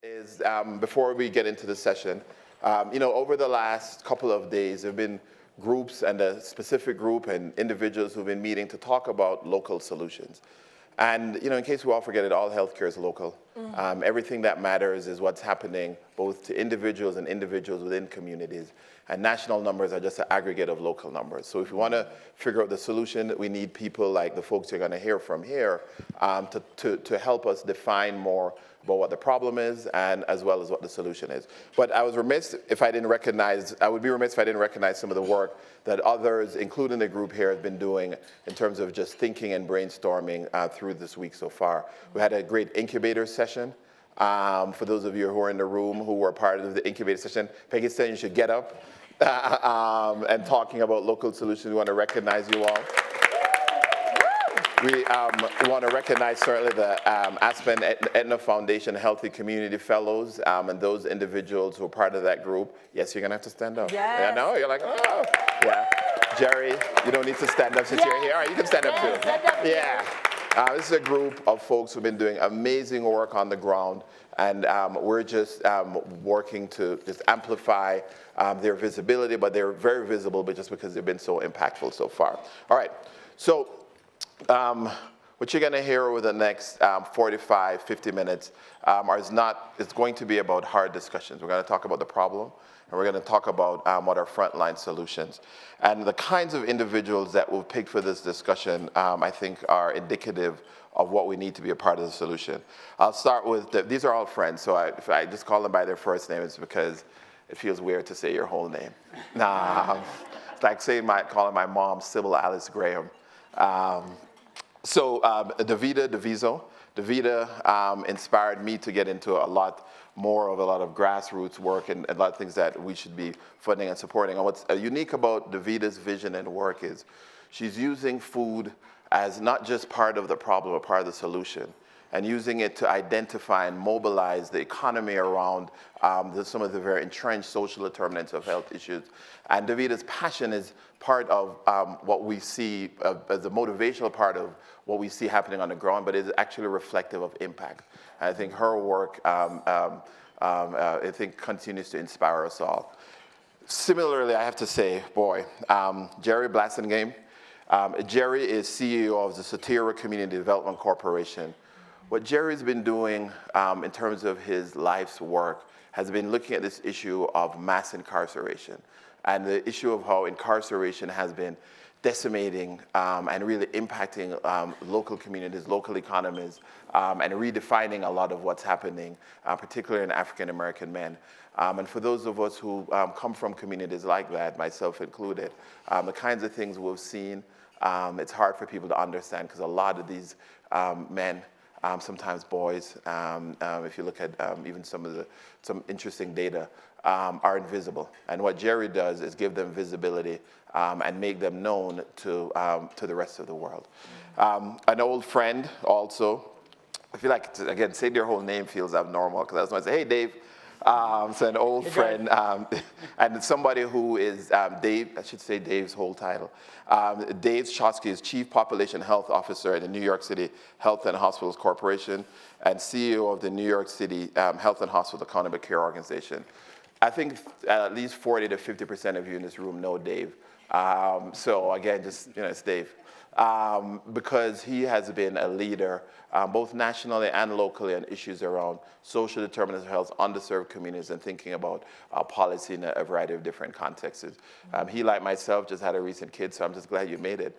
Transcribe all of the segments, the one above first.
is before we get into the session, over the last couple of days, there have been groups and a specific group and individuals who've been meeting to talk about local solutions. And in case we all forget it, all healthcare is local. Everything that matters is what's happening both to individuals and individuals within communities. And national numbers are just an aggregate of local numbers. So if you want to figure out the solution, we need people like the folks you're going to hear from here to help us define more about what the problem is and as well as what the solution is. But I was remiss if I didn't recognize, I would be remiss if I didn't recognize some of the work that others, including the group here, have been doing in terms of just thinking and brainstorming through this week so far. We had a great incubator session. For those of you who are in the room who were part of the incubator session, Peggy said you should get up and talking about local solutions. We want to recognize you all. We want to recognize certainly the Aspen Aetna Foundation Healthy Community Fellows and those individuals who are part of that group. Yes, you're going to have to stand up. Yes. Yeah, no, you're like, oh. Yeah. Jerry, you don't need to stand up since you're here. All right, you can stand up too. Stand up. Yeah. This is a group of folks who've been doing amazing work on the ground, and we're just working to just amplify their visibility, but they're very visible, but just because they've been so impactful so far. All right, so what you're going to hear over the next 45, 50 minutes it's going to be about hard discussions. We're going to talk about the problem, and we're going to talk about what are frontline solutions. And the kinds of individuals that we've picked for this discussion, I think, are indicative of what we need to be a part of the solution. I'll start with, these are all friends, so if I just call them by their first name, it's because it feels weird to say your whole name. It's like calling my mom Sybil Alice Graham. So Davida Deviso. Davida inspired me to get into a lot of grassroots work and a lot of things that we should be funding and supporting. And what's unique about Davida's vision and work is she's using food as not just part of the problem, but part of the solution, and using it to identify and mobilize the economy around some of the very entrenched social determinants of health issues. And Davida's passion is part of what we see as a motivational part of what we see happening on the ground, but is actually reflective of impact. And I think her work, I think, continues to inspire us all. Similarly, I have to say, Jerry Blassingame. Jerry is CEO of the Satira Community Development Corporation. What Jerry's been doing in terms of his life's work has been looking at this issue of mass incarceration and the issue of how incarceration has been decimating and really impacting local communities, local economies, and redefining a lot of what's happening, particularly in African American men. And for those of us who come from communities like that, myself included, the kinds of things we've seen, it's hard for people to understand because a lot of these men, sometimes boys, if you look at even some interesting data, are invisible. And what Jerry does is give them visibility and make them known to the rest of the world. An old friend also, I feel like, again, saying your whole name feels abnormal because I was going to say, hey, Dave. So an old friend, and somebody who is Dave, I should say Dave's whole title. Dave Shotsky is Chief Population Health Officer at the New York City Health and Hospitals Corporation and CEO of the New York City Health and Hospital Accountable Care Organization. I think at least 40 to 50% of you in this room know Dave. So again, it's Dave. Because he has been a leader both nationally and locally on issues around social determinants of health, underserved communities, and thinking about policy in a variety of different contexts. He, like myself, just had a recent kid, so I'm just glad you made it.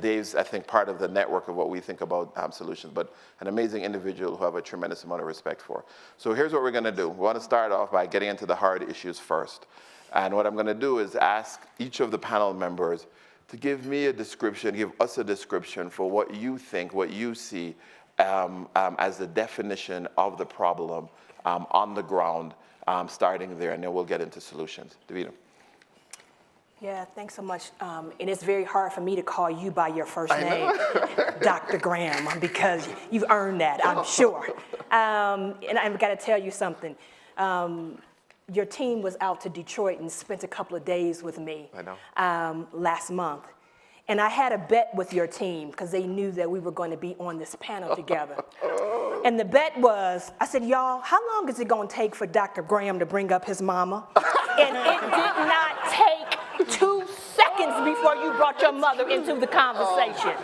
Dave's, I think, part of the network of what we think about solutions, but an amazing individual who I have a tremendous amount of respect for. So here's what we're going to do. We want to start off by getting into the hard issues first. And what I'm going to do is ask each of the panel members to give us a description for what you think, what you see as the definition of the problem on the ground, starting there, and then we'll get into solutions. Davida. Yeah, thanks so much. And it's very hard for me to call you by your first name, Dr. Graham, because you've earned that, I'm sure. And I've got to tell you something. Your team was out to Detroit and spent a couple of days with me last month. And I had a bet with your team because they knew that we were going to be on this panel together. And the bet was, I said, y'all, how long is it going to take for Dr. Graham to bring up his mama? And it did not take 2 seconds before you brought your mother into the conversation.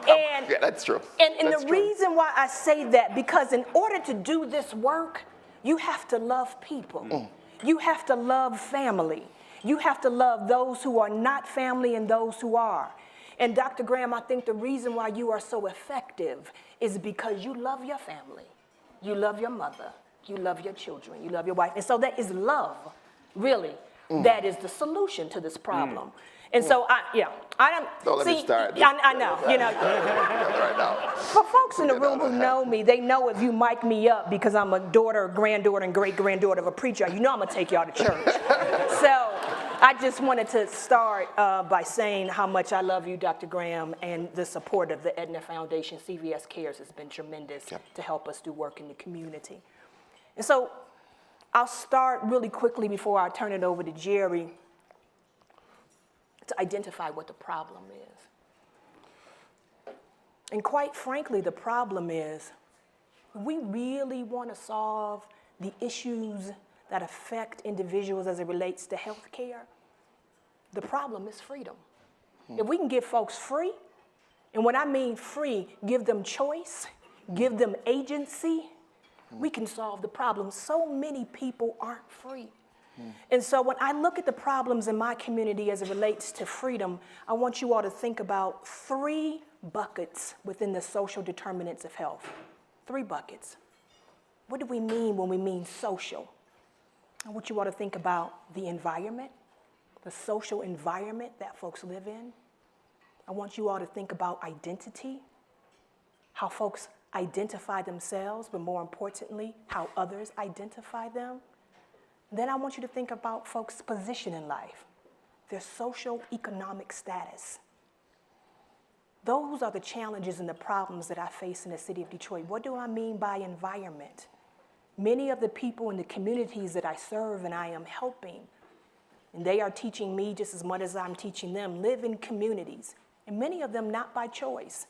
Yeah, that's true. And the reason why I say that, because in order to do this work, you have to love people. You have to love family. You have to love those who are not family and those who are. And Dr. Graham, I think the reason why you are so effective is because you love your family. You love your mother. You love your children. You love your wife. And so that is love, really. That is the solution to this problem. And so, Don't let me start. I know, you know. Right now. For folks in the room who know me, they know if you mic me up because I'm a daughter, granddaughter, and great-granddaughter of a preacher, you know I'm gonna take y'all to church. So I just wanted to start by saying how much I love you, Dr. Graham, and the support of the Edna Foundation, CVS Cares, has been tremendous to help us do work in the community. And so I'll start really quickly before I turn it over to Jerry to identify what the problem is. And quite frankly, the problem is we really want to solve the issues that affect individuals as it relates to health care. The problem is freedom. If we can give folks free, and when I mean free, give them choice, give them agency, we can solve the problem. So many people aren't free. And so when I look at the problems in my community as it relates to freedom, I want you all to think about 3 buckets within the social determinants of health. 3 buckets. What do we mean when we mean social? I want you all to think about the environment, the social environment that folks live in. I want you all to think about identity, how folks identify themselves, but more importantly, how others identify them. Then I want you to think about folks' position in life, their social economic status. Those are the challenges and the problems that I face in the city of Detroit. What do I mean by environment? Many of the people in the communities that I serve and I am helping, and they are teaching me just as much as I'm teaching them, live in communities, and many of them not by choice.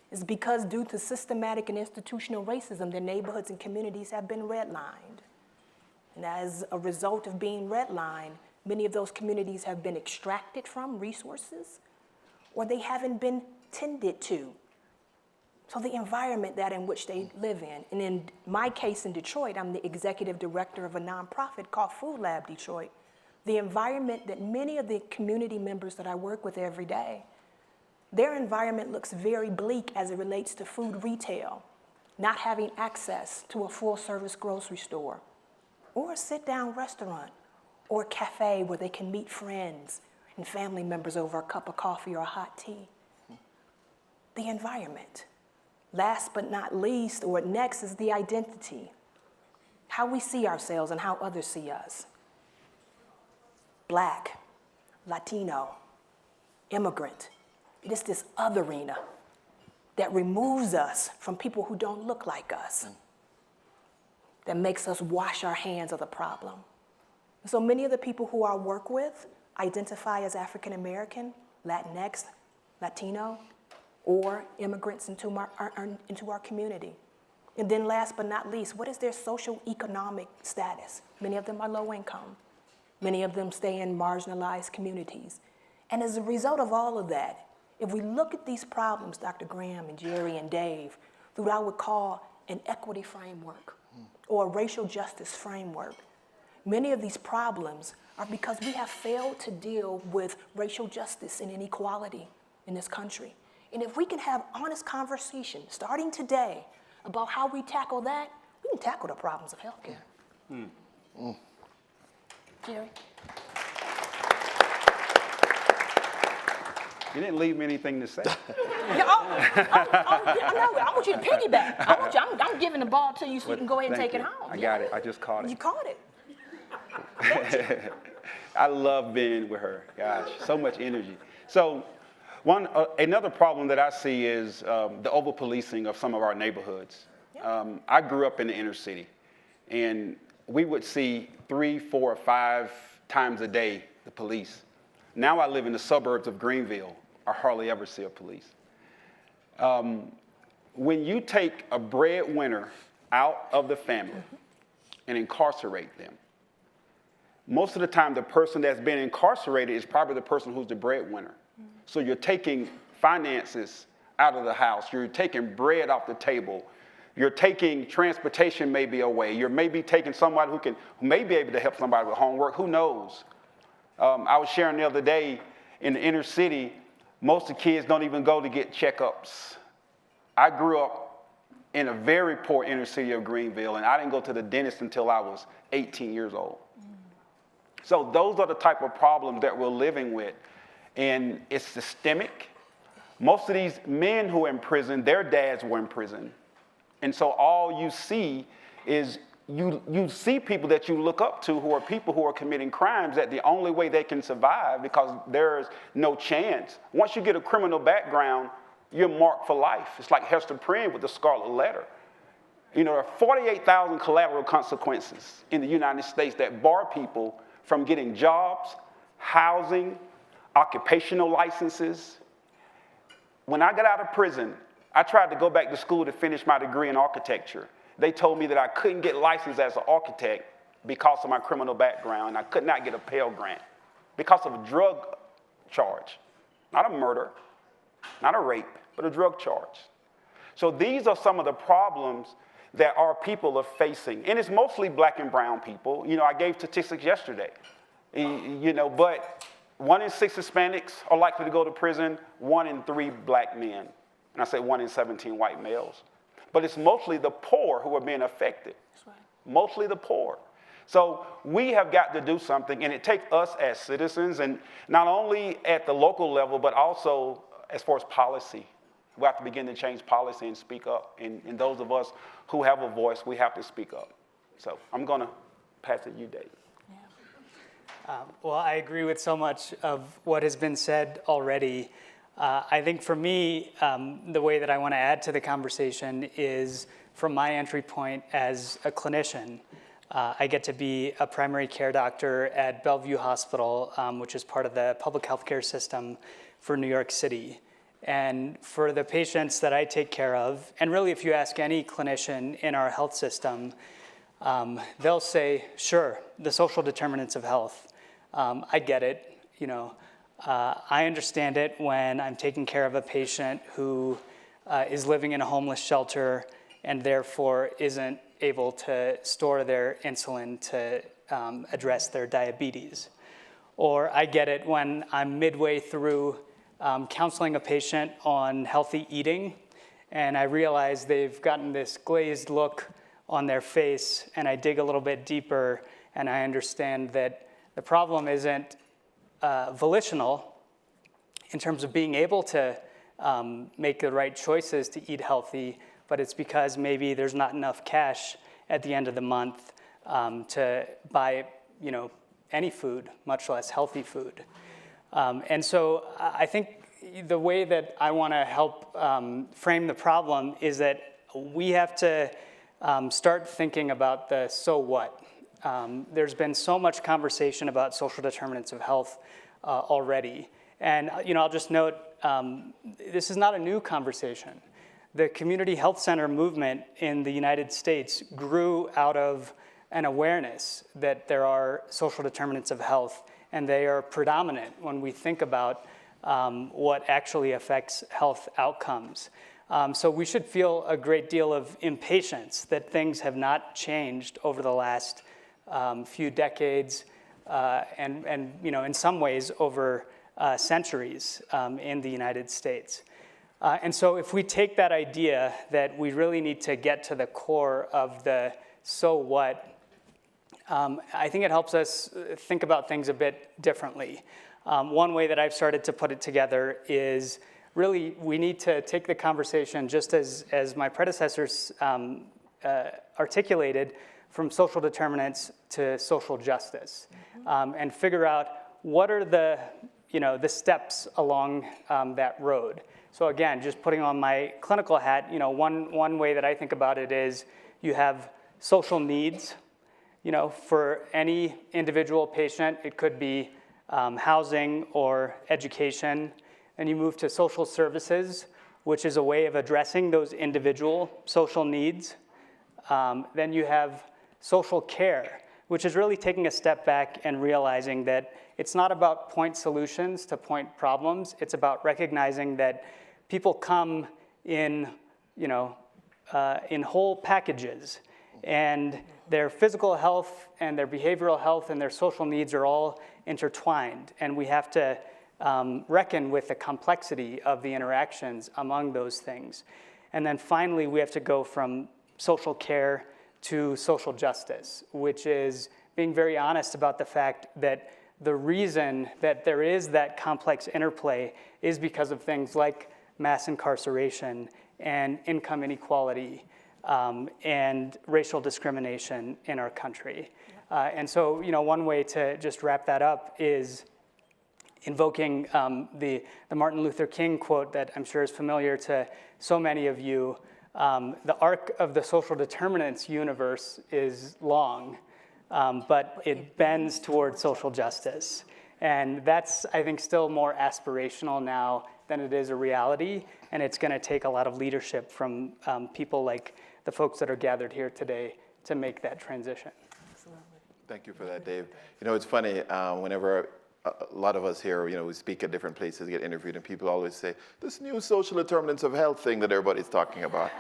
It's because due to systematic and institutional racism, their neighborhoods and communities have been redlined. And as a result of being redlined, many of those communities have been extracted from resources, or they haven't been tended to. So the environment that in which they live in, and in my case in Detroit, I'm the executive director of a nonprofit called Food Lab Detroit. The environment that many of the community members that I work with every day, their environment looks very bleak as it relates to food retail, not having access to a full-service grocery store, or a sit-down restaurant, or a cafe where they can meet friends and family members over a cup of coffee or a hot tea. The environment. Last but not least, or next, is the identity. How we see ourselves and how others see us. Black, Latino, immigrant. It is this other arena that removes us from people who don't look like us, that makes us wash our hands of the problem. So many of the people who I work with identify as African American, Latinx, Latino, or immigrants into our community. And then last but not least, what is their social economic status? Many of them are low income. Many of them stay in marginalized communities. And as a result of all of that, if we look at these problems, Dr. Graham and Jerry and Dave, through what I would call an equity framework or a racial justice framework, many of these problems are because we have failed to deal with racial justice and inequality in this country. And if we can have honest conversation starting today about how we tackle that, we can tackle the problems of healthcare. Jerry? You didn't leave me anything to say. Yeah, I want you to piggyback. I'm giving the ball to you so you can go ahead and take it home. I got it. I just caught it. You caught it. I love being with her. Gosh, so much energy. So another problem that I see is the over-policing of some of our neighborhoods. I grew up in the inner city, and we would see 3, 4, or 5 times a day the police. Now I live in the suburbs of Greenville, I hardly ever see a police. When you take a breadwinner out of the family and incarcerate them, most of the time the person that's been incarcerated is probably the person who's the breadwinner. So you're taking finances out of the house, you're taking bread off the table, you're taking transportation maybe away, you're maybe taking somebody who may be able to help somebody with homework, who knows? I was sharing the other day in the inner city, most of the kids don't even go to get checkups. I grew up in a very poor inner city of Greenville, and I didn't go to the dentist until I was 18 years old. So those are the type of problems that we're living with, and it's systemic. Most of these men who are in prison, their dads were in prison. And so all you see is you see people that you look up to who are people who are committing crimes, that the only way they can survive, because there's no chance. Once you get a criminal background, you're marked for life. It's like Hester Prynne with the Scarlet Letter. You know, there are 48,000 collateral consequences in the United States that bar people from getting jobs, housing, occupational licenses. When I got out of prison, I tried to go back to school to finish my degree in architecture. They told me that I couldn't get licensed as an architect because of my criminal background. I could not get a Pell Grant because of a drug charge, not a murder, not a rape, but a drug charge. So these are some of the problems that our people are facing. And it's mostly black and brown people. You know, I gave statistics yesterday. You know, but 1 in 6 Hispanics are likely to go to prison, 1 in 3 black men. And I say 1 in 17 white males. But it's mostly the poor who are being affected. That's right. Mostly the poor. So we have got to do something, and it takes us as citizens, and not only at the local level, but also as far as policy. We have to begin to change policy and speak up. And those of us who have a voice, we have to speak up. So I'm going to pass it to you, Dave. Well, I agree with so much of what has been said already. I think for me, the way that I want to add to the conversation is from my entry point as a clinician. I get to be a primary care doctor at Bellevue Hospital, which is part of the public health care system for New York City. And for the patients that I take care of, and really if you ask any clinician in our health system, they'll say, sure, the social determinants of health. I get it, you know. I understand it when I'm taking care of a patient who is living in a homeless shelter and therefore isn't able to store their insulin to address their diabetes. Or I get it when I'm midway through counseling a patient on healthy eating and I realize they've gotten this glazed look on their face, and I dig a little bit deeper and I understand that the problem isn't volitional in terms of being able to make the right choices to eat healthy, but it's because maybe there's not enough cash at the end of the month to buy, you know, any food, much less healthy food. And so I think the way that I want to help frame the problem is that we have to start thinking about the so what. There's been so much conversation about social determinants of health already. And you know, I'll just note, this is not a new conversation. The community health center movement in the United States grew out of an awareness that there are social determinants of health, and they are predominant when we think about what actually affects health outcomes. So we should feel a great deal of impatience that things have not changed over the last few decades, and you know, in some ways over centuries in the United States. And so if we take that idea that we really need to get to the core of the so what, I think it helps us think about things a bit differently. One way that I've started to put it together is really we need to take the conversation just as my predecessors articulated, from social determinants to social justice, and figure out what are the steps along that road. So again, just putting on my clinical hat, you know, one way that I think about it is you have social needs. You know, for any individual patient, it could be housing or education. and you move to social services, which is a way of addressing those individual social needs. Then you have social care, which is really taking a step back and realizing that it's not about point solutions to point problems. It's about recognizing that people come in, in whole packages, and their physical health and their behavioral health and their social needs are all intertwined, and we have to reckon with the complexity of the interactions among those things. And then finally, we have to go from social care to social justice, which is being very honest about the fact that the reason that there is that complex interplay is because of things like mass incarceration and income inequality and racial discrimination in our country. And so, one way to just wrap that up is invoking the Martin Luther King quote that I'm sure is familiar to so many of you. The arc of the social determinants universe is long, but it bends toward social justice. And that's, I think, still more aspirational now than it is a reality. And it's going to take a lot of leadership from people like the folks that are gathered here today to make that transition. Absolutely. Thank you for that, Dave. It's funny, whenever a lot of us here, we speak at different places, get interviewed, and people always say, this new social determinants of health thing that everybody's talking about.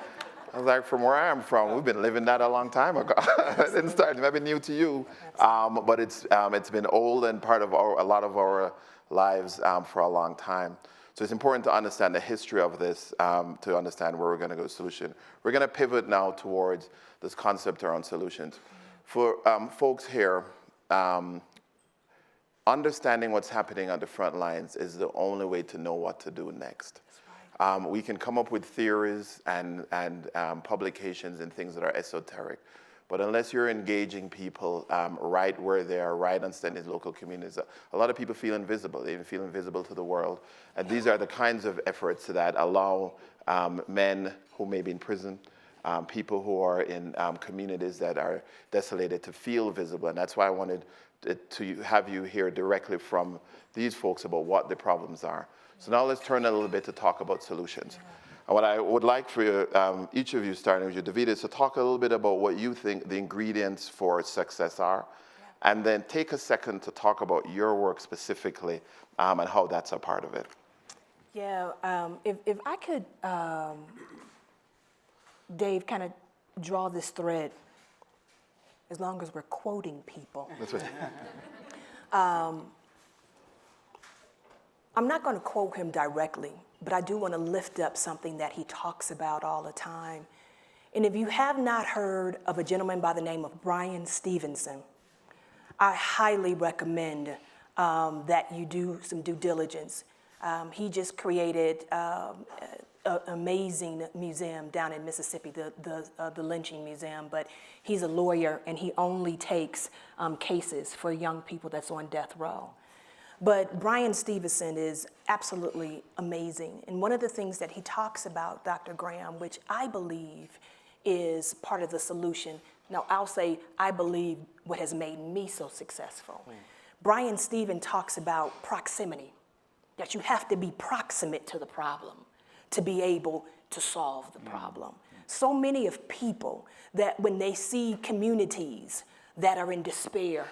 I was like, from where I am from, we've been living that a long time ago. It didn't start, maybe new to you, but it's been old and part of a lot of our lives for a long time. So it's important to understand the history of this to understand where we're going to go solution. We're going to pivot now towards this concept around solutions. For folks here, understanding what's happening on the front lines is the only way to know what to do next. We can come up with theories and publications and things that are esoteric, but unless you're engaging people right where they are, right understanding local communities, a lot of people feel invisible. They feel invisible to the world. And these are the kinds of efforts that allow men who may be in prison, people who are in communities that are desolated to feel visible. And that's why I wanted to have you hear directly from these folks about what the problems are. So now let's turn a little bit to talk about solutions. And what I would like for you, each of you, starting with you, David, is to talk a little bit about what you think the ingredients for success are, and then take a second to talk about your work specifically and how that's a part of it. Yeah, if I could, Dave, kind of draw this thread, as long as we're quoting people. That's right. I'm not going to quote him directly, but I do want to lift up something that he talks about all the time. And if you have not heard of a gentleman by the name of Bryan Stevenson, I highly recommend that you do some due diligence. He just created an amazing museum down in Mississippi, the lynching museum, but he's a lawyer and he only takes cases for young people that's on death row. But Bryan Stevenson is absolutely amazing. And one of the things that he talks about, Dr. Graham, which I believe is part of the solution. Now, I'll say I believe what has made me so successful. Bryan Stevenson talks about proximity, that you have to be proximate to the problem to be able to solve the problem. So many of people that when they see communities that are in despair,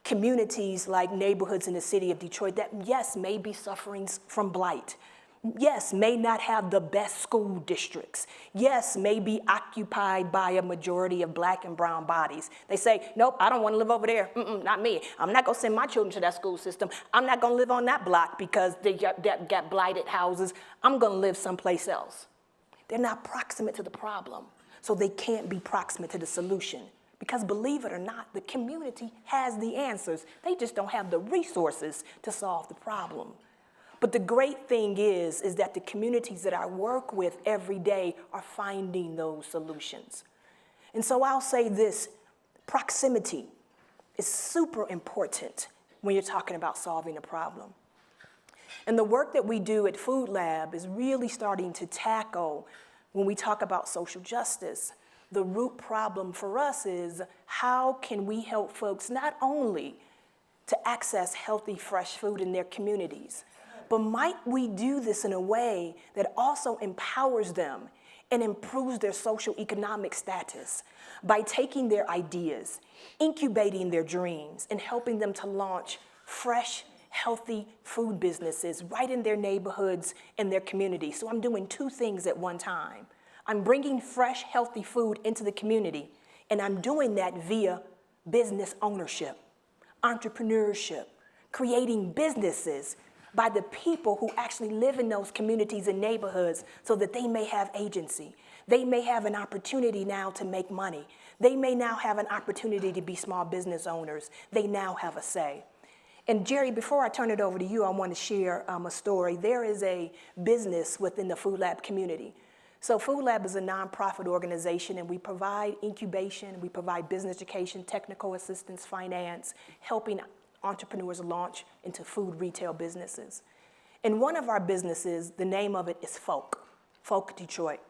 communities like neighborhoods in the city of Detroit that, yes, may be suffering from blight, yes, may not have the best school districts, yes, may be occupied by a majority of black and brown bodies. They say, nope, I don't want to live over there. Not me. I'm not going to send my children to that school system. I'm not going to live on that block because they got blighted houses. I'm going to live someplace else. They're not proximate to the problem, so they can't be proximate to the solution. Because believe it or not, the community has the answers. They just don't have the resources to solve the problem. But the great thing is that the communities that I work with every day are finding those solutions. And so I'll say this, proximity is super important when you're talking about solving a problem. And the work that we do at Food Lab is really starting to tackle, when we talk about social justice, the root problem for us is how can we help folks not only to access healthy, fresh food in their communities, but might we do this in a way that also empowers them and improves their social economic status by taking their ideas, incubating their dreams, and helping them to launch fresh, healthy food businesses right in their neighborhoods and their communities. So I'm doing two things at one time. I'm bringing fresh, healthy food into the community, and I'm doing that via business ownership, entrepreneurship, creating businesses by the people who actually live in those communities and neighborhoods so that they may have agency. They may have an opportunity now to make money. They may now have an opportunity to be small business owners. They now have a say. And Jerry, before I turn it over to you, I want to share a story. There is a business within the Food Lab community. So Food Lab is a nonprofit organization, and we provide incubation, we provide business education, technical assistance, finance, helping entrepreneurs launch into food retail businesses. And one of our businesses, the name of it is Folk Detroit.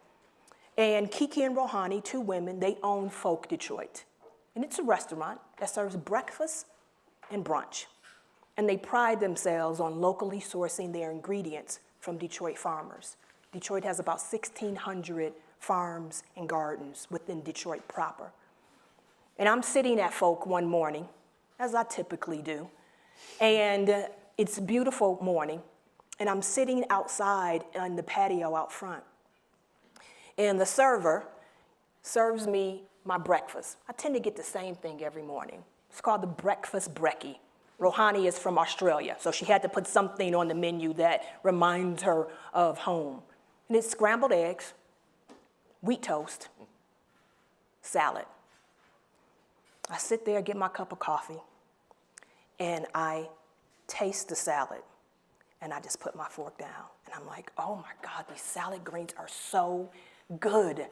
And Kiki and Rohani, two women, they own Folk Detroit. And it's a restaurant that serves breakfast and brunch. And they pride themselves on locally sourcing their ingredients from Detroit farmers. Detroit has about 1,600 farms and gardens within Detroit proper. And I'm sitting at Folk one morning, as I typically do, and it's a beautiful morning, and I'm sitting outside on the patio out front. And the server serves me my breakfast. I tend to get the same thing every morning. It's called the breakfast brekkie. Rohani is from Australia, so she had to put something on the menu that reminds her of home. And it's scrambled eggs, wheat toast, salad. I sit there, get my cup of coffee, and I taste the salad, and I just put my fork down. And I'm like, oh my God, these salad greens are so good.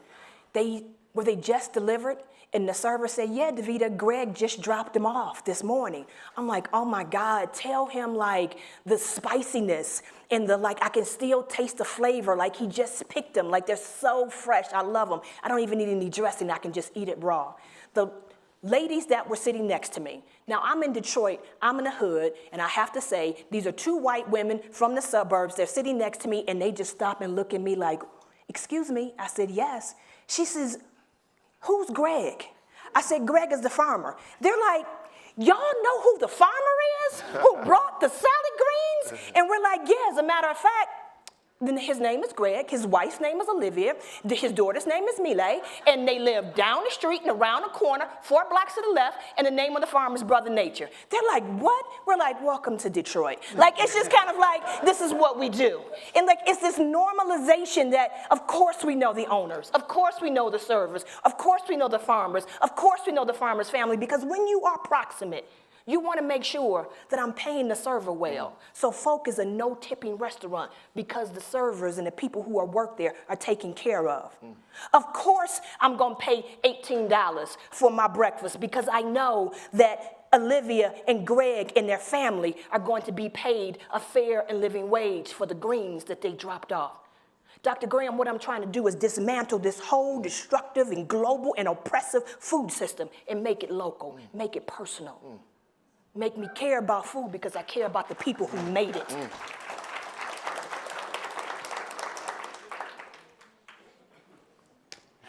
Were they just delivered? And the server said, yeah, Davita, Greg just dropped them off this morning. I'm like, oh my God, tell him like the spiciness and I can still taste the flavor, like he just picked them, like they're so fresh, I love them. I don't even need any dressing, I can just eat it raw. The ladies that were sitting next to me, now I'm in Detroit, I'm in the hood, and I have to say, these are two white women from the suburbs, they're sitting next to me, and they just stop and look at me like, excuse me? I said, yes. She says, who's Greg? I said, Greg is the farmer. They're like, y'all know who the farmer is? Who brought the salad greens? And we're like, yeah, as a matter of fact, then his name is Greg, his wife's name is Olivia, his daughter's name is Mile, and they live down the street and around the corner, 4 blocks to the left, and the name of the farm is Brother Nature. They're like, what? We're like, welcome to Detroit. Like, it's just kind of like, this is what we do. And like, it's this normalization that, of course we know the owners, of course we know the servers, of course we know the farmers, of course we know the farmer's family, because when you are proximate, you want to make sure that I'm paying the server well. So Folk is a no-tipping restaurant because the servers and the people who work there are taken care of. Of course, I'm going to pay $18 for my breakfast because I know that Olivia and Greg and their family are going to be paid a fair and living wage for the greens that they dropped off. Dr. Graham, what I'm trying to do is dismantle this whole destructive and global and oppressive food system and make it local, make it personal. Make me care about food because I care about the people who made it.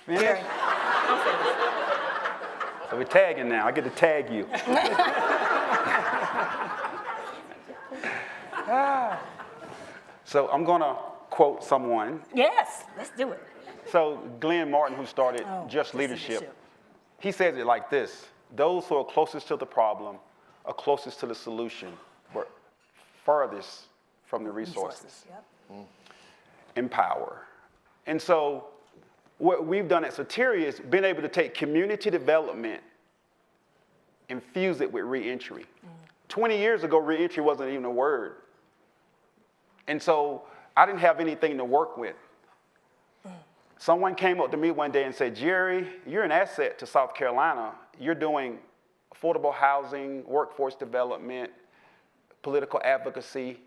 Finished? I'm finished. So we're tagging now. I get to tag you. So I'm going to quote someone. Yes, let's do it. So Glenn Martin, who started Just Leadership, he says it like this: those who are closest to the problem are closest to the solution, but furthest from the resources. Yep. Empower. And so what we've done at Soteria is been able to take community development, infuse it with reentry. 20 years ago, reentry wasn't even a word. And so I didn't have anything to work with. Someone came up to me one day and said, Jerry, you're an asset to South Carolina. You're doing affordable housing, workforce development, political advocacy,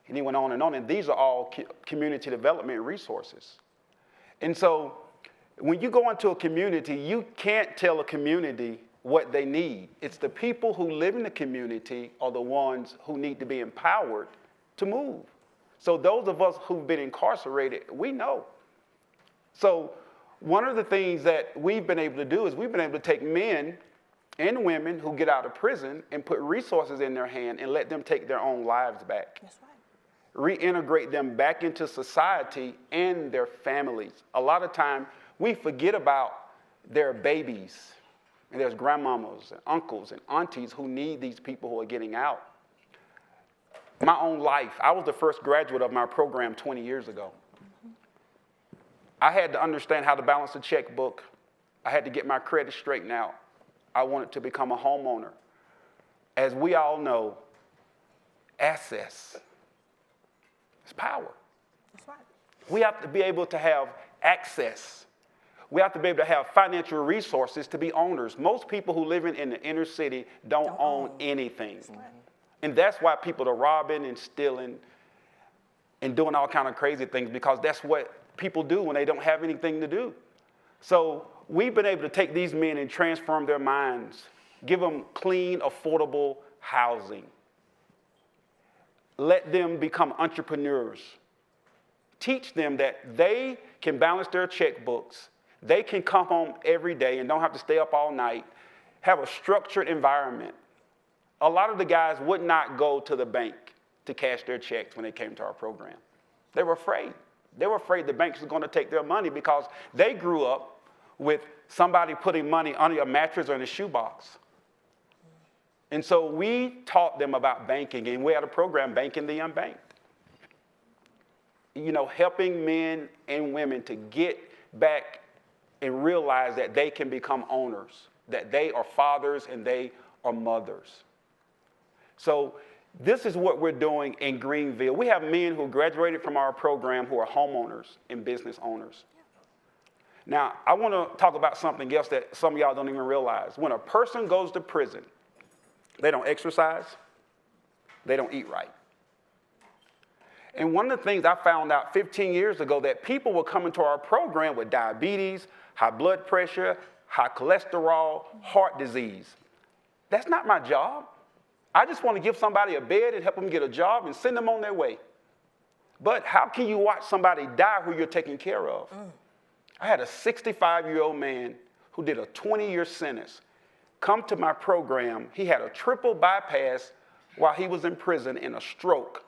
and he went on, and these are all community development resources. And so when you go into a community, you can't tell a community what they need. It's the people who live in the community are the ones who need to be empowered to move. So those of us who've been incarcerated, we know. So one of the things that we've been able to do is we've been able to take men and women who get out of prison and put resources in their hand and let them take their own lives back. That's right. Reintegrate them back into society and their families. A lot of time we forget about their babies. And there's grandmamas and uncles and aunties who need these people who are getting out. My own life, I was the first graduate of my program 20 years ago. I had to understand how to balance a checkbook. I had to get my credit straightened out. I wanted to become a homeowner. As we all know, access is power. That's right. We have to be able to have access. We have to be able to have financial resources to be owners. Most people who live in the inner city don't own anything. That's right. And that's why people are robbing and stealing and doing all kind of crazy things, because that's what people do when they don't have anything to do. So we've been able to take these men and transform their minds, give them clean, affordable housing, let them become entrepreneurs, teach them that they can balance their checkbooks, they can come home every day and don't have to stay up all night, have a structured environment. A lot of the guys would not go to the bank to cash their checks when they came to our program. They were afraid. They were afraid the banks were going to take their money because they grew up with somebody putting money under a mattress or in a shoebox. And so we taught them about banking, and we had a program, Banking the Unbanked. You know, helping men and women to get back and realize that they can become owners, that they are fathers and they are mothers. So this is what we're doing in Greenville. We have men who graduated from our program who are homeowners and business owners. Now, I want to talk about something else that some of y'all don't even realize. When a person goes to prison, they don't exercise, they don't eat right. And one of the things I found out 15 years ago, that people were coming to our program with diabetes, high blood pressure, high cholesterol, heart disease. That's not my job. I just want to give somebody a bed and help them get a job and send them on their way. But how can you watch somebody die who you're taking care of? I had a 65-year-old man who did a 20-year sentence come to my program. He had a triple bypass while he was in prison in a stroke.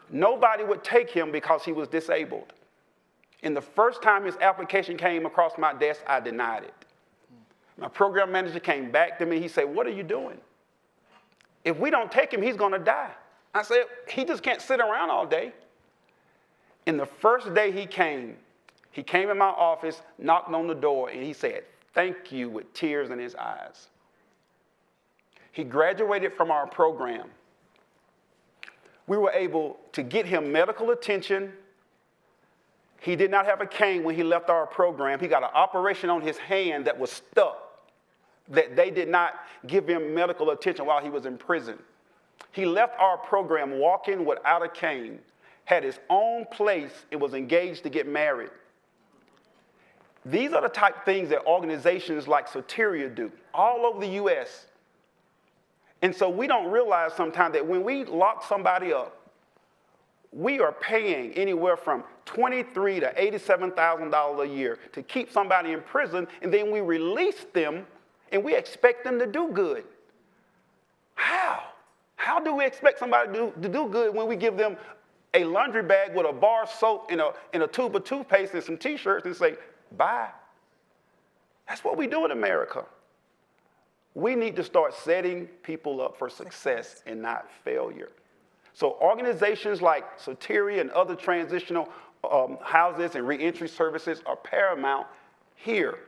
Nobody would take him because he was disabled. And the first time his application came across my desk, I denied it. My program manager came back to me. He said, "What are you doing? If we don't take him, he's going to die." I said, "He just can't sit around all day." And the first day he came in my office, knocked on the door, and he said, "Thank you," with tears in his eyes. He graduated from our program. We were able to get him medical attention. He did not have a cane when he left our program. He got an operation on his hand that was stuck, that they did not give him medical attention while he was in prison. He left our program walking without a cane, had his own place, and was engaged to get married. These are the type of things that organizations like Soteria do all over the U.S. And so we don't realize sometimes that when we lock somebody up, we are paying anywhere from $23,000 to $87,000 a year to keep somebody in prison, and then we release them and we expect them to do good. How? How do we expect somebody to do good when we give them a laundry bag with a bar of soap and a tube of toothpaste and some T-shirts and say, "Bye"? That's what we do in America. We need to start setting people up for success and not failure. So organizations like Soteria and other transitional houses and reentry services are paramount here.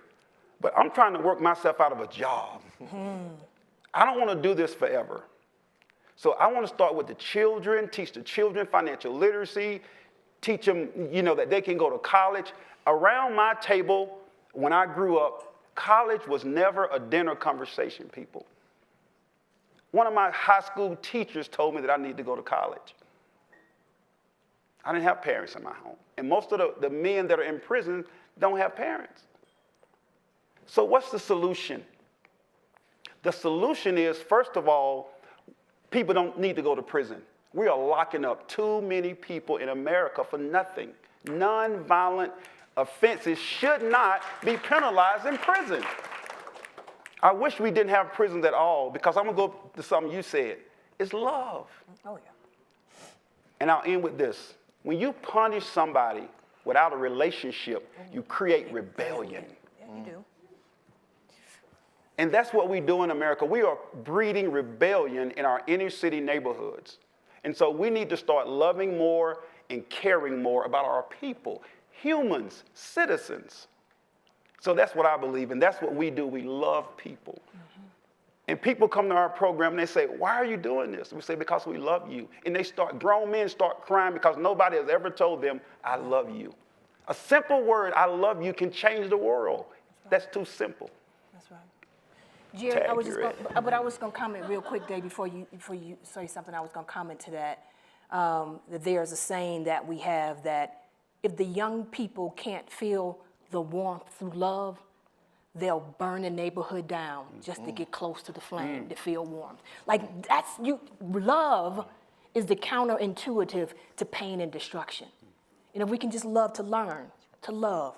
But I'm trying to work myself out of a job. I don't want to do this forever. So I want to start with the children, teach the children financial literacy, teach them, that they can go to college. Around my table, when I grew up, college was never a dinner conversation, people. One of my high school teachers told me that I need to go to college. I didn't have parents in my home. And most of the men that are in prison don't have parents. So what's the solution? The solution is, first of all, people don't need to go to prison. We are locking up too many people in America for nothing. Nonviolent offenses should not be penalized in prison. I wish we didn't have prisons at all, because I'm going to go to something you said. It's love. Oh, yeah. And I'll end with this. When you punish somebody without a relationship, you create rebellion. Yeah, you do. And that's what we do in America. We are breeding rebellion in our inner city neighborhoods. And so we need to start loving more and caring more about our people, humans, citizens. So that's what I believe, and that's what we do. We love people. Mm-hmm. And people come to our program and they say, why are you doing this? We say, because we love you. And grown men start crying because nobody has ever told them, I love you. A simple word, I love you, can change the world. That's too simple. That's right. Jerry, I was going to comment real quick, Dave, before you say something. I was going to comment to that. That there's a saying that we have that if the young people can't feel the warmth through love, they'll burn the neighborhood down just to get close to the flame, to feel warmth. Like love is the counterintuitive to pain and destruction. And if we can just love to learn, to love,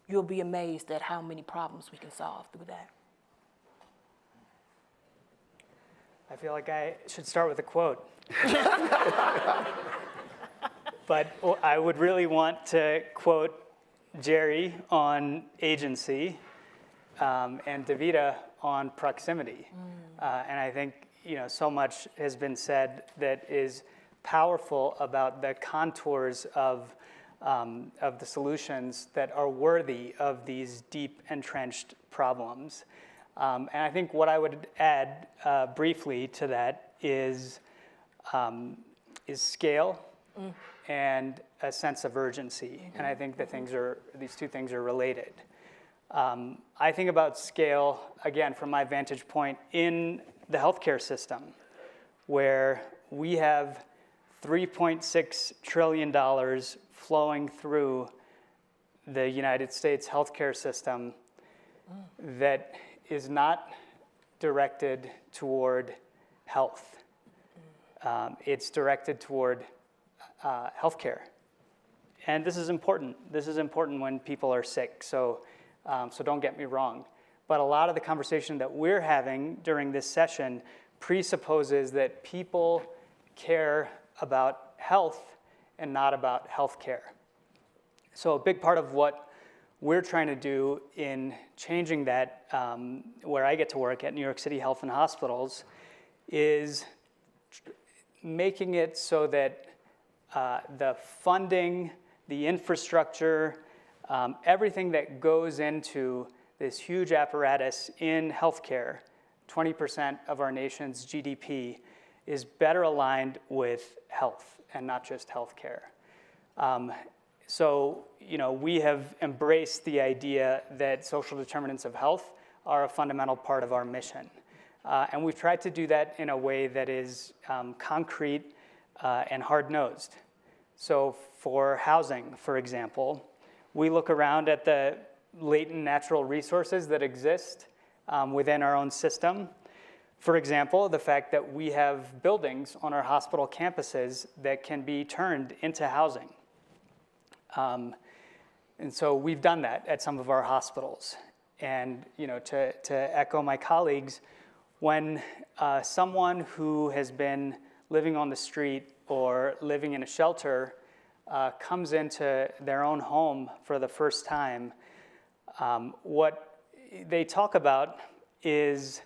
you'll be amazed at how many problems we can solve through that. I feel like I should start with a quote. But I would really want to quote Jerry on agency and Davida on proximity. And I think so much has been said that is powerful about the contours of the solutions that are worthy of these deep entrenched problems. And I think what I would add briefly to that is scale and a sense of urgency. And I think these two things are related. I think about scale, again, from my vantage point in the healthcare system, where we have $3.6 trillion flowing through the United States healthcare system that is not directed toward health. It's directed toward healthcare. And this is important. This is important when people are sick, so don't get me wrong. But a lot of the conversation that we're having during this session presupposes that people care about health and not about healthcare. So a big part of what we're trying to do in changing that, where I get to work at New York City Health and Hospitals, is making it so that the funding, the infrastructure, everything that goes into this huge apparatus in healthcare, 20% of our nation's GDP, is better aligned with health and not just healthcare. So, we have embraced the idea that social determinants of health are a fundamental part of our mission. And we've tried to do that in a way that is concrete and hard-nosed. So for housing, for example, we look around at the latent natural resources that exist within our own system. For example, the fact that we have buildings on our hospital campuses that can be turned into housing. And so we've done that at some of our hospitals. And to echo my colleagues, when someone who has been living on the street or living in a shelter comes into their own home for the first time, what they talk about is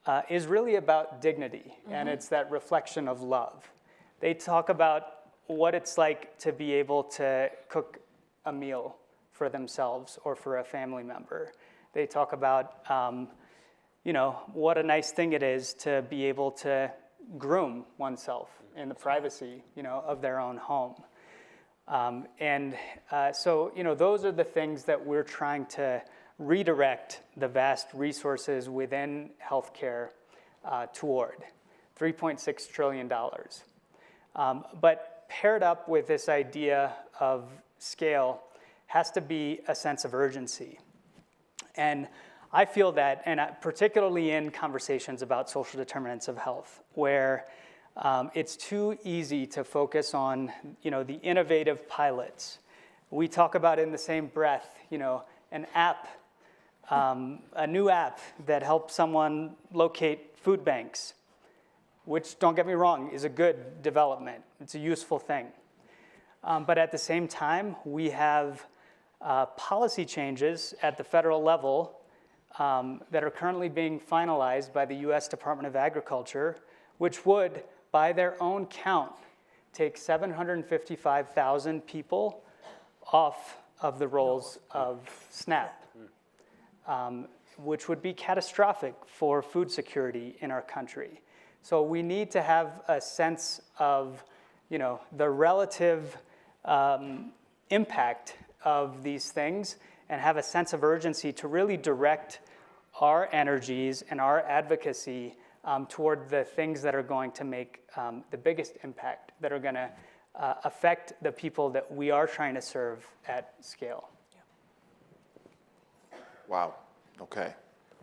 really about dignity, and it's that reflection of love. They talk about what it's like to be able to cook a meal for themselves or for a family member. They talk about, what a nice thing it is to be able to groom oneself in the privacy, of their own home. So those are the things that we're trying to redirect the vast resources within healthcare toward, $3.6 trillion. But paired up with this idea of scale has to be a sense of urgency. And I feel that, and particularly in conversations about social determinants of health, where It's too easy to focus on, the innovative pilots. We talk about in the same breath, an app, a new app that helps someone locate food banks, which, don't get me wrong, is a good development. It's a useful thing. But at the same time, we have policy changes at the federal level that are currently being finalized by the U.S. Department of Agriculture, which would, by their own count, take 755,000 people off of the rolls of SNAP, which would be catastrophic for food security in our country. So we need to have a sense of, the relative impact of these things and have a sense of urgency to really direct our energies and our advocacy toward the things that are going to make the biggest impact, that are going to affect the people that we are trying to serve at scale. Wow. Okay.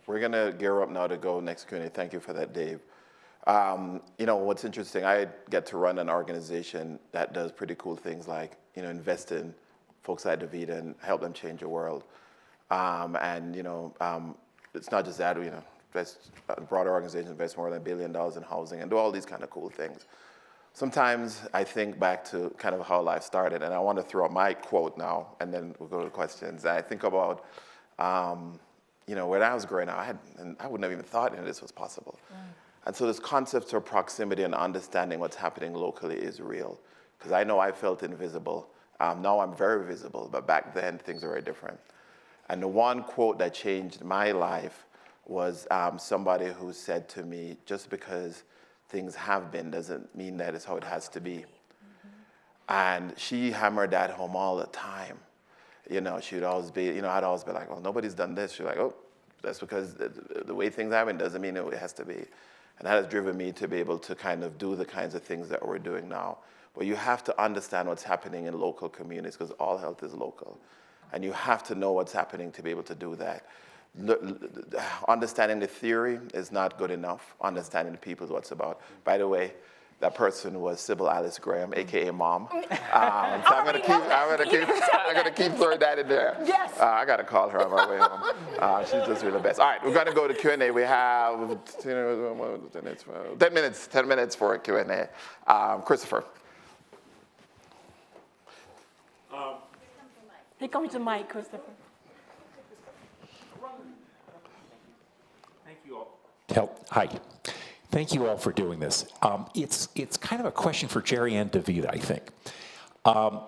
We're going to gear up now to go next Q&A. Thank you for that, Dave. What's interesting, I get to run an organization that does pretty cool things like, invest in folks like DaVita and help them change the world. It's not just that, a broader organization invests more than $1 billion in housing and do all these kind of cool things. Sometimes I think back to kind of how life started, and I want to throw out my quote now, and then we'll go to the questions. And I think about, when I was growing up, I wouldn't have even thought any of this was possible. And so this concept of proximity and understanding what's happening locally is real. Because I know I felt invisible. Now I'm very visible, but back then things were very different. And the one quote that changed my life was somebody who said to me, just because things have been doesn't mean that it's how it has to be. And she hammered that home all the time. She'd always be, I'd always be like, well, nobody's done this. She's like, oh, that's because the way things happen doesn't mean it has to be. And that has driven me to be able to kind of do the kinds of things that we're doing now. But you have to understand what's happening in local communities, because all health is local. And you have to know what's happening to be able to do that. Understanding the theory is not good enough. Understanding the people is what's about. By the way, that person was Sybil Alice Graham, AKA Mom. So I'm gonna keep throwing that in there. Yes. I gotta call her on my way home. She's just really the best. All right, we're gonna go to Q&A. We have 10 minutes for a Q&A. Christopher. Here comes the mic, Christopher. Thank you all. Hi. Thank you all for doing this. It's kind of a question for Jerry and DaVita, I think.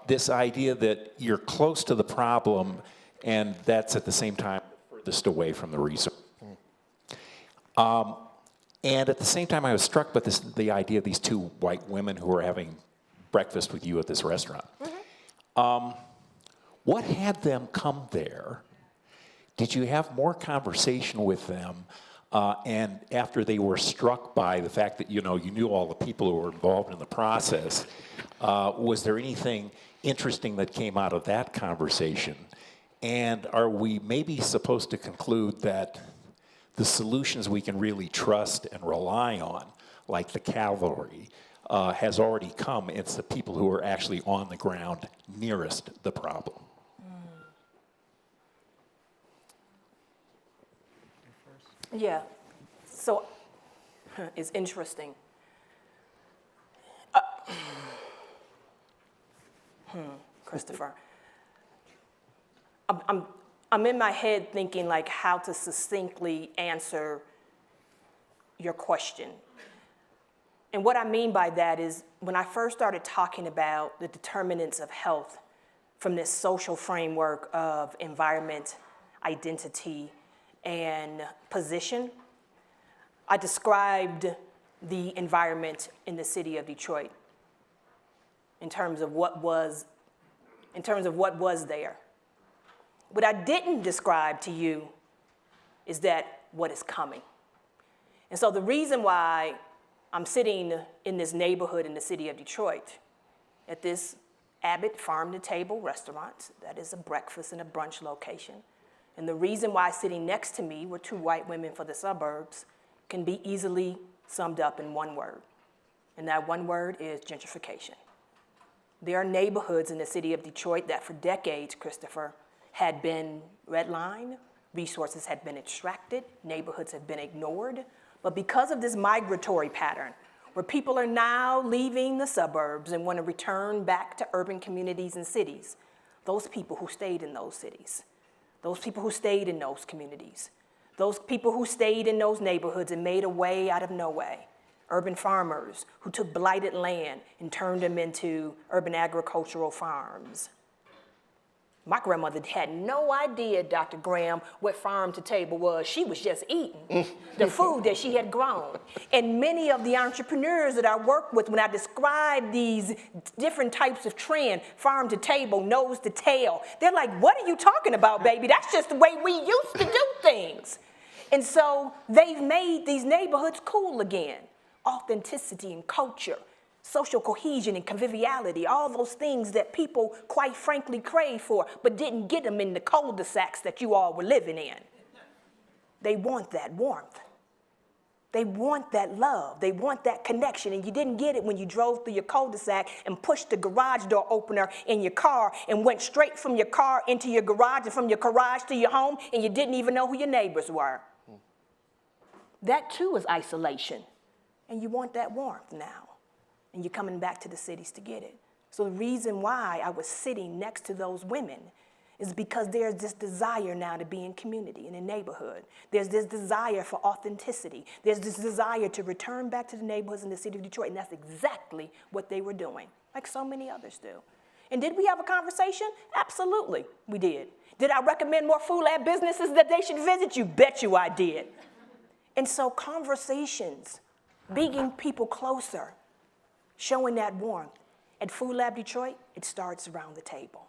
This idea that you're close to the problem, and that's at the same time furthest away from the research. And at the same time, I was struck by the idea of these two white women who were having breakfast with you at this restaurant. What had them come there? Did you have more conversation with them? And after they were struck by the fact that you knew all the people who were involved in the process, was there anything interesting that came out of that conversation? And are we maybe supposed to conclude that the solutions we can really trust and rely on, like the cavalry, has already come? It's the people who are actually on the ground nearest the problem. Yeah, so it's interesting. Christopher, I'm in my head thinking like how to succinctly answer your question. And what I mean by that is when I first started talking about the determinants of health from this social framework of environment, identity, and position, I described the environment in the city of Detroit in terms of what was there. What I didn't describe to you is that what is coming. And so the reason why I'm sitting in this neighborhood in the city of Detroit at this Abbott farm-to-table restaurant that is a breakfast and a brunch location, and the reason why sitting next to me were two white women for the suburbs can be easily summed up in one word: And that one word is gentrification. There are neighborhoods in the city of Detroit that for decades, Christopher, had been redlined, resources had been extracted, neighborhoods had been ignored. But because of this migratory pattern, where people are now leaving the suburbs and want to return back to urban communities and cities, those people who stayed in those cities, those people who stayed in those communities, those people who stayed in those neighborhoods and made a way out of no way, urban farmers who took blighted land and turned them into urban agricultural farms. My grandmother had no idea, Dr. Graham, what farm to table was. She was just eating the food that she had grown. And many of the entrepreneurs that I work with, when I describe these different types of trend, farm to table, nose to tail, they're like, what are you talking about, baby? That's just the way we used to do things. And so they've made these neighborhoods cool again. Authenticity and culture, social cohesion and conviviality, all those things that people quite frankly crave for, but didn't get them in the cul-de-sacs that you all were living in. They want that warmth. They want that love. They want that connection, and you didn't get it when you drove through your cul-de-sac and pushed the garage door opener in your car and went straight from your car into your garage and from your garage to your home, and you didn't even know who your neighbors were. That too is isolation, and you want that warmth now. And you're coming back to the cities to get it. So the reason why I was sitting next to those women is because there's this desire now to be in community, in a neighborhood. There's this desire for authenticity. There's this desire to return back to the neighborhoods in the city of Detroit, and that's exactly what they were doing, like so many others do. And did we have a conversation? Absolutely, we did. Did I recommend more food lab businesses that they should visit? You bet you I did. And so conversations, bringing people closer, showing that warmth. At Food Lab Detroit, it starts around the table.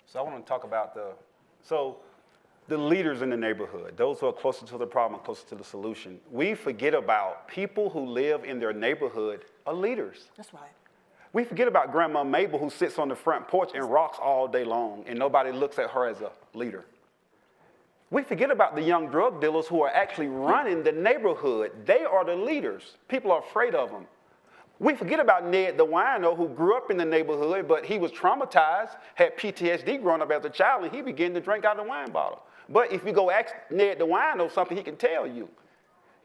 So I want to talk about the leaders in the neighborhood, those who are closer to the problem, closer to the solution. We forget about people who live in their neighborhood are leaders. That's right. We forget about Grandma Mabel who sits on the front porch and rocks all day long and nobody looks at her as a leader. We forget about the young drug dealers who are actually running the neighborhood. They are the leaders. People are afraid of them. We forget about Ned the wino who grew up in the neighborhood, but he was traumatized, had PTSD growing up as a child, and he began to drink out of the wine bottle. But if you go ask Ned the wino something, he can tell you.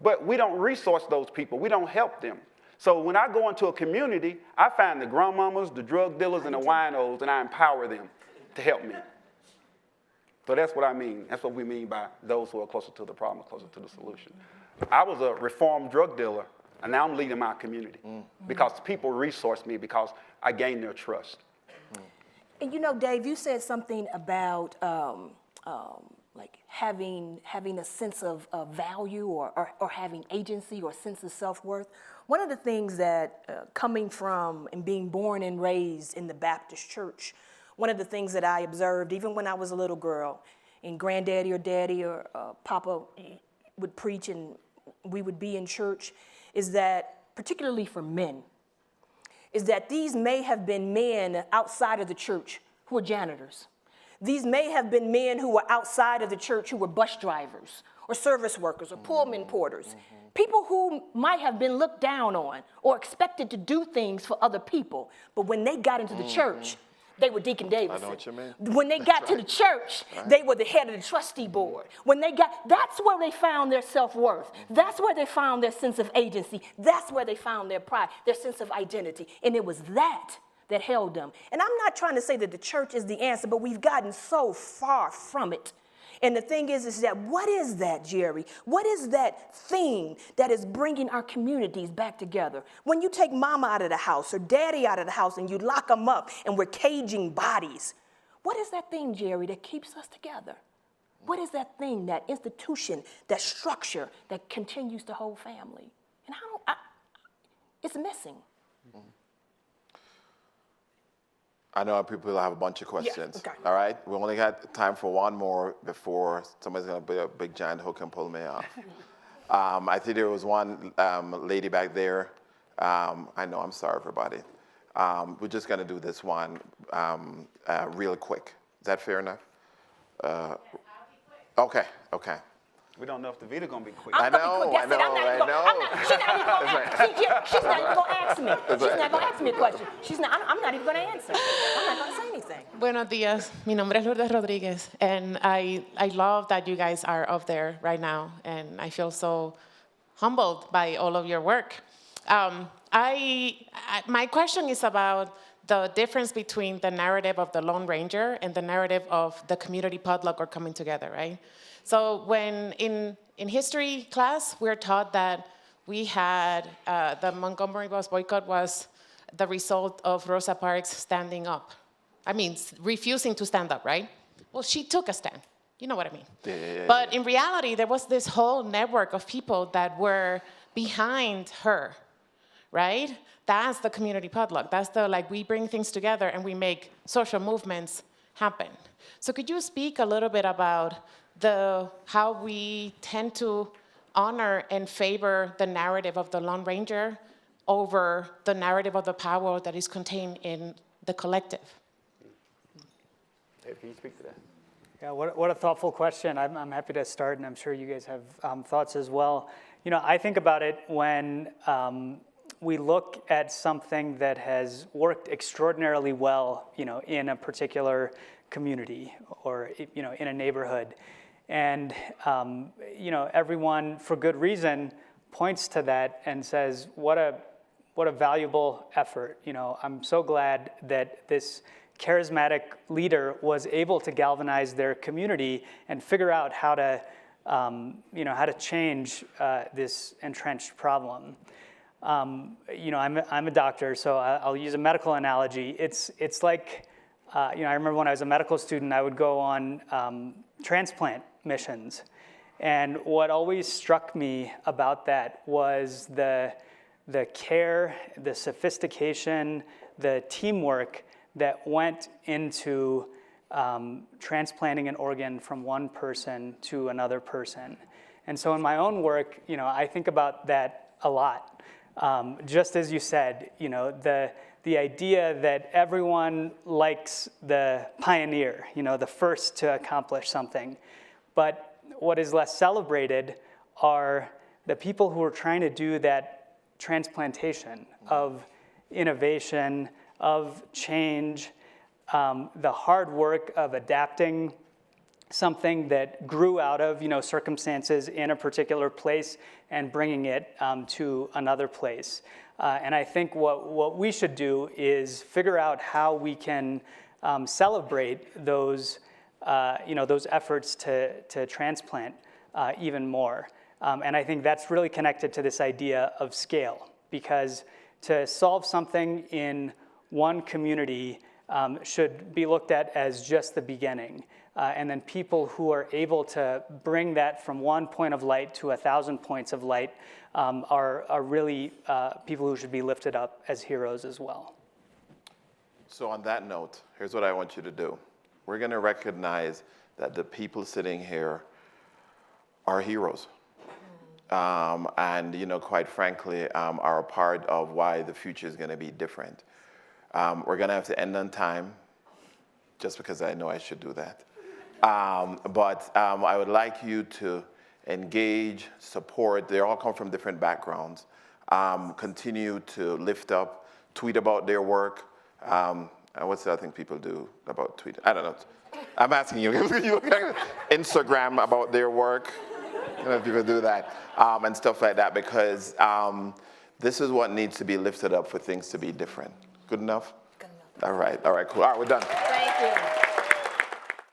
But we don't resource those people. We don't help them. So when I go into a community, I find the grandmamas, the drug dealers, and the winos, and I empower them to help me. So that's what I mean. That's what we mean by those who are closer to the problem, closer to the solution. I was a reformed drug dealer, and now I'm leading my community because people resource me because I gained their trust. And you know, Dave, you said something about like having a sense of value or having agency or sense of self-worth. One of the things that coming from and being born and raised in the Baptist church, one of the things that I observed even when I was a little girl and granddaddy or daddy or papa would preach and we would be in church is that, particularly for men, is that these may have been men outside of the church who were janitors. These may have been men who were outside of the church who were bus drivers or service workers or Pullman porters. People who might have been looked down on or expected to do things for other people. But when they got into the church, they were Deacon Davidson. I know what you mean. When they got to the church, they were the head of the trustee board. That's where they found their self-worth. That's where they found their sense of agency. That's where they found their pride, their sense of identity. And it was that held them. And I'm not trying to say that the church is the answer, but we've gotten so far from it. And the thing is that what is that, Jerry? What is that thing that is bringing our communities back together? When you take mama out of the house or daddy out of the house and you lock them up and we're caging bodies, what is that thing, Jerry, that keeps us together? What is that thing, that institution, that structure that continues to hold family? And it's missing. I know people have a bunch of questions. Yeah, okay. All right, we only got time for one more before somebody's gonna be a big giant hook and pull me off. I think there was one lady back there. I know, I'm sorry, everybody. We're just gonna do this one real quick. Is that fair enough? Okay. We don't know if DeVita gonna be quick. I know. She's not even gonna ask me. She's not gonna ask me a question. I'm not even gonna answer. I'm not gonna say anything. Buenos días. Mi nombre es Lourdes Rodríguez, and I love that you guys are up there right now, and I feel so humbled by all of your work. My question is about the difference between the narrative of the Lone Ranger and the narrative of the community potluck or coming together, right? So when in history class, we're taught that we had the Montgomery bus boycott was the result of Rosa Parks standing up. I mean, refusing to stand up, right? Well, she took a stand. You know what I mean? But in reality, there was this whole network of people that were behind her, right? That's the community potluck. That's the, like, we bring things together and we make social movements happen. So could you speak a little bit about how we tend to honor and favor the narrative of the Lone Ranger over the narrative of the power that is contained in the collective? Dave, can you speak to that? Yeah, what a thoughtful question. I'm happy to start, and I'm sure you guys have thoughts as well. You know, I think about it when we look at something that has worked extraordinarily well, you know, in a particular community or, you know, in a neighborhood. And, you know, everyone, for good reason, points to that and says, what a valuable effort. You know, I'm so glad that this charismatic leader was able to galvanize their community and figure out how to, you know, how to change this entrenched problem. You know, I'm a doctor, so I'll use a medical analogy. It's like, you know, I remember when I was a medical student, I would go on transplant missions. And what always struck me about that was the care, the sophistication, the teamwork that went into transplanting an organ from one person to another person. And so in my own work, you know, I think about that a lot. Just as you said, you know, the idea that everyone likes the pioneer, you know, the first to accomplish something. But what is less celebrated are the people who are trying to do that transplantation of innovation, of change, the hard work of adapting something that grew out of, you know, circumstances in a particular place and bringing it to another place. And I think what we should do is figure out how we can celebrate those, you know, those efforts to transplant even more. And I think that's really connected to this idea of scale, because to solve something in one community should be looked at as just the beginning. And then people who are able to bring that from one point of light to 1,000 points of light are really people who should be lifted up as heroes as well. So on that note, here's what I want you to do. We're going to recognize that the people sitting here are heroes. And, you know, quite frankly, are a part of why the future is going to be different. We're going to have to end on time, just because I know I should do that. But I would like you to engage, support. They all come from different backgrounds. Continue to lift up, tweet about their work. What's the other thing people do about tweeting? I don't know. I'm asking you. Instagram about their work. I don't know if people do that. And stuff like that, because this is what needs to be lifted up for things to be different. Good enough? Good enough. All right, cool. All right, we're done. Thank you.